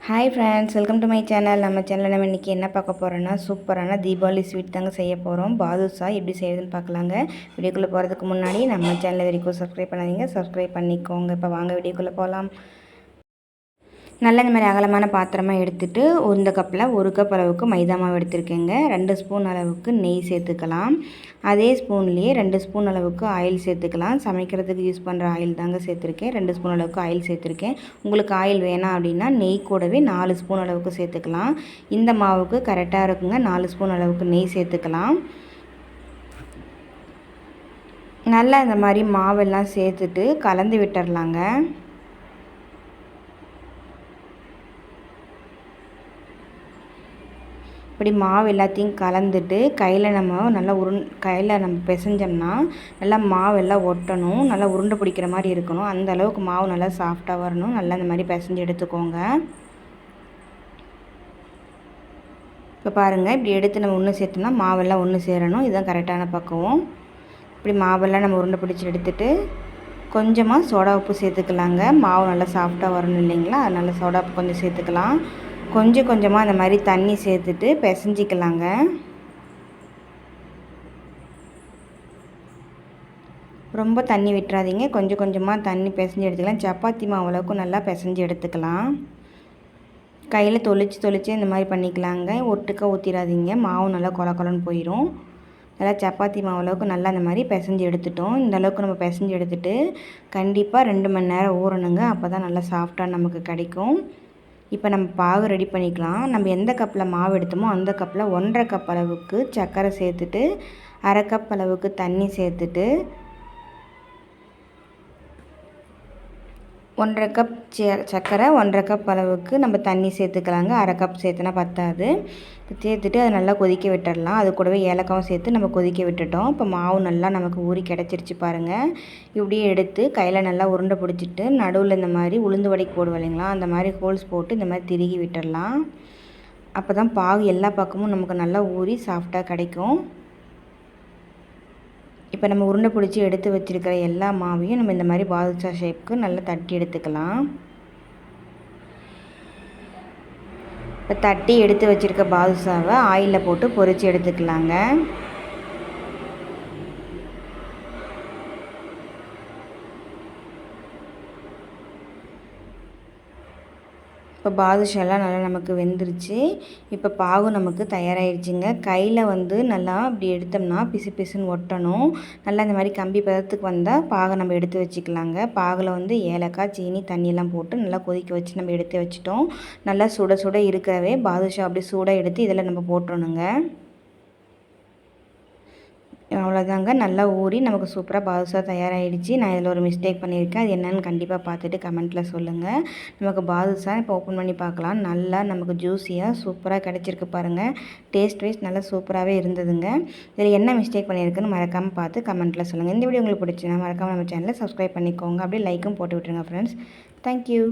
Hi friends, welcome to my channel. நம்ம சேனலில் நம்ம இன்றைக்கி என்ன பார்க்க போகிறோன்னா சூப்பரான தீபாவளி ஸ்வீட் தாங்க செய்ய போகிறோம். பாதுஷா எப்படி செய்யுதுன்னு பார்க்கலாங்க. வீடியோக்குள்ளே போகிறதுக்கு முன்னாடி நம்ம சேனல் வரைக்கும் சப்ஸ்கிரைப் பண்ணாதீங்க, சப்ஸ்கிரைப் பண்ணிக்கோங்க. இப்போ வாங்க வீடியோக்குள்ளே போகலாம். நல்ல இந்த மாதிரி அகலமான பாத்திரமாக எடுத்துகிட்டு இந்த கப்பில் 1 கப் அளவுக்கு மைதா மாவு எடுத்துருக்கேங்க. 2 ஸ்பூன் அளவுக்கு நெய் சேர்த்துக்கலாம். அதே ஸ்பூன்லேயே 2 ஸ்பூன் அளவுக்கு ஆயில் சேர்த்துக்கலாம். சமைக்கிறதுக்கு யூஸ் பண்ணுற ஆயில் தாங்க சேர்த்துருக்கேன். 2 ஸ்பூன் அளவுக்கு ஆயில் சேர்த்துருக்கேன். உங்களுக்கு ஆயில் வேணாம் அப்படின்னா நெய் கூடவே 4 ஸ்பூன் அளவுக்கு சேர்த்துக்கலாம். இந்த மாவுக்கு கரெக்டாக இருக்குங்க. 4 ஸ்பூன் அளவுக்கு நெய் சேர்த்துக்கலாம். நல்லா இந்த மாதிரி மாவெல்லாம் சேர்த்துட்டு கலந்து விட்டுறலாங்க. இப்படி மாவு எல்லாத்தையும் கலந்துட்டு கையில் நம்ம பிசைஞ்சோம்னா நல்லா மாவெல்லாம் ஒட்டணும். நல்லா உருண்டை பிடிக்கிற மாதிரி இருக்கணும். அந்த அளவுக்கு மாவு நல்லா சாஃப்டாக வரணும். நல்லா இந்த மாதிரி பிசைஞ்சு எடுத்துக்கோங்க. இப்போ பாருங்கள், இப்படி எடுத்து நம்ம ஒன்று சேர்த்தோம்னா மாவெல்லாம் ஒன்று சேரணும். இதுதான் கரெக்டான பக்குவம். இப்படி மாவெல்லாம் நம்ம உருண்டை பிடிச்சி எடுத்துகிட்டு கொஞ்சமாக சோடா உப்பு சேர்த்துக்கலாங்க. மாவு நல்லா சாஃப்டாக வரணும் இல்லைங்களா, அதனால் சோடா உப்பு கொஞ்சம் சேர்த்துக்கலாம். கொஞ்சம் கொஞ்சமாக அந்த மாதிரி தண்ணி சேர்த்துட்டு பிசைஞ்சிக்கலாங்க. ரொம்ப தண்ணி விட்டுறாதீங்க. கொஞ்சம் கொஞ்சமாக தண்ணி பிசைஞ்சு எடுத்துக்கலாம். சப்பாத்தி மாவு அளவுக்கு நல்லா பிசைஞ்சு எடுத்துக்கலாம். கையில் தொளிச்சு இந்த மாதிரி பண்ணிக்கலாங்க. ஒட்டுக்க ஊற்றிடாதீங்க, மாவு நல்லா கொலன்னு போயிடும். நல்லா சப்பாத்தி மாவு அளவுக்கு நல்லா இந்த மாதிரி பிசைஞ்சு எடுத்துட்டோம். இந்த அளவுக்கு நம்ம பிசைஞ்சு எடுத்துகிட்டு கண்டிப்பாக 2 மணி நேரம் ஊறணுங்க. அப்போ தான் நல்லா சாஃப்டாக நமக்கு கிடைக்கும். இப்போ நம்ம பாகு ரெடி பண்ணிக்கலாம். நம்ம எந்த கப்பில் மாவு எடுத்தோமோ அந்த கப்பில் 1.5 கப் அளவுக்கு சர்க்கரை சேர்த்துட்டு 1/2 கப் அளவுக்கு தண்ணி சேர்த்துட்டு 1.5 கப் சர்க்கரை 1.5 கப் அளவுக்கு நம்ம தண்ணி சேர்த்துக்கலாங்க. 1/2 கப் சேர்த்துனா பத்தாது. சேர்த்துட்டு அதை நல்லா கொதிக்க விட்டுடலாம். அது கூடவே ஏலக்காவும் சேர்த்து நம்ம கொதிக்க விட்டுட்டோம். இப்போ மாவு நல்லா நமக்கு ஊறி கிடச்சிருச்சு பாருங்கள். இப்படியே எடுத்து கையில் நல்லா உருண்டை பிடிச்சிட்டு நடுவில் இந்த மாதிரி உளுந்து வடைக்கு போடுவோம் இல்லைங்களா, அந்த மாதிரி ஹோல்ஸ் போட்டு இந்த மாதிரி திருகி விட்டுடலாம். அப்போ தான் பாகு எல்லா பக்கமும் நமக்கு நல்லா ஊறி சாஃப்டாக கிடைக்கும். இப்போ நம்ம உருண்டை பிடிச்சி எடுத்து வச்சுருக்கிற எல்லா மாவையும் நம்ம இந்த மாதிரி பாதுஷா ஷேப்புக்கு நல்லா தட்டி எடுத்துக்கலாம். இப்போ தட்டி எடுத்து வச்சுருக்க பாதுஷாவை ஆயிலில் போட்டு பொரித்து எடுத்துக்கலாங்க. இப்போ பாதுஷாலாம் நல்லா நமக்கு வெந்துருச்சு. இப்போ பாகு நமக்கு தயாராகிடுச்சிங்க. கையில் நல்லா அப்படி எடுத்தோம்னா பிசு பிசுன்னு ஒட்டணும். நல்லா இந்த மாதிரி கம்பி பதத்துக்கு வந்தால் பாகை நம்ம எடுத்து வச்சுக்கலாங்க. பாகில் ஏலக்காய், சீனி, தண்ணியெல்லாம் போட்டு நல்லா கொதிக்க வச்சு நம்ம எடுத்து வச்சிட்டோம். நல்லா சுட சுட இருக்கிறவே பாதுஷா அப்படி சூடாக எடுத்து இதில் நம்ம போட்டுறணுங்க. அவ்வளோதாங்க, நல்லா ஊறி நமக்கு சூப்பராக பாதுஷா தயாராகிடுச்சு. நான் இதில் ஒரு மிஸ்டேக் பண்ணியிருக்கேன். அது என்னென்னு கண்டிப்பாக பார்த்துட்டு கமெண்ட்டில் சொல்லுங்கள். நமக்கு பாதுஷா இப்போ ஓப்பன் பண்ணி பார்க்கலாம். நல்லா நமக்கு ஜூஸியாக சூப்பராக கிடச்சிருக்கு பாருங்கள். டேஸ்ட் வைஸ் நல்லா சூப்பராகவே இருந்ததுங்க. இதில் என்ன மிஸ்டேக் பண்ணியிருக்குன்னு மறக்காமல் பார்த்து கமெண்ட்டில் சொல்லுங்கள். இந்த வீடியோ உங்களுக்கு பிடிச்சினா மறக்காமல் நம்ம சேனலை சப்ஸ்கிரைப் பண்ணிக்கோங்க. அப்படியே லைக்கும் போட்டு விட்டுருங்க ஃப்ரெண்ட்ஸ். தேங்க்யூ.